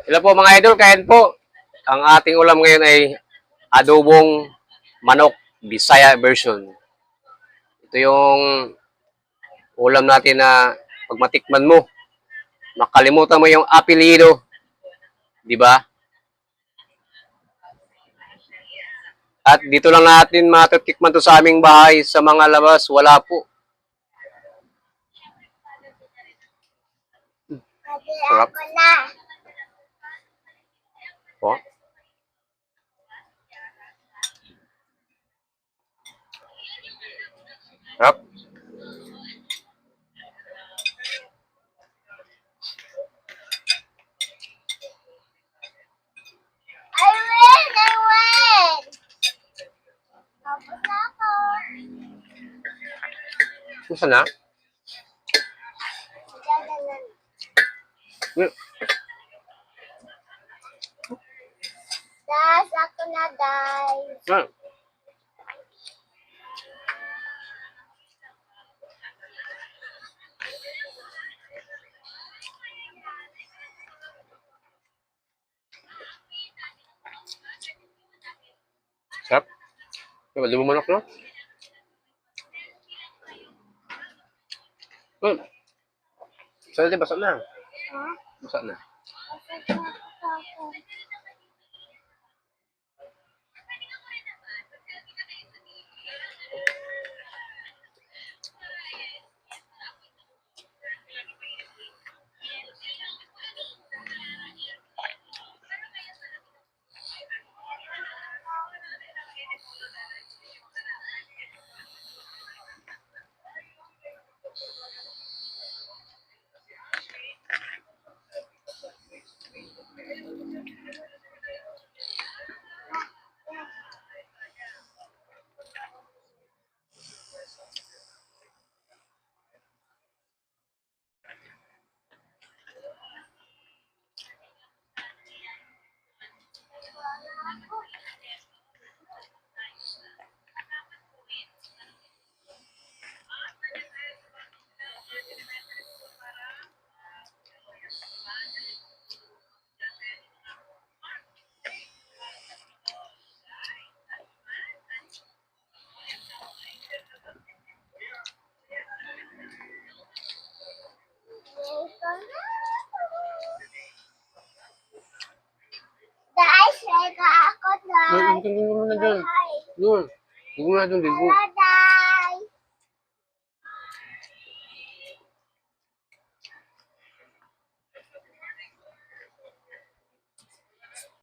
Hello po mga idol, kain po. Ang ating ulam ngayon ay adobong manok Bisaya version. Ito yung ulam natin na pag matikman mo, makalimutan mo yung apelyido, di ba? At dito lang natin matitikman to sa aming bahay, sa mga labas, wala po. Sarap. Po. Sarap. Gusto na? Das, ako na, guys. Sarap. Di mo manok, no? Sorry, basa na. Ha? Basa na. Guys, rega ako, guys. Yun. Huwag mo na dun. Ligo. Wala,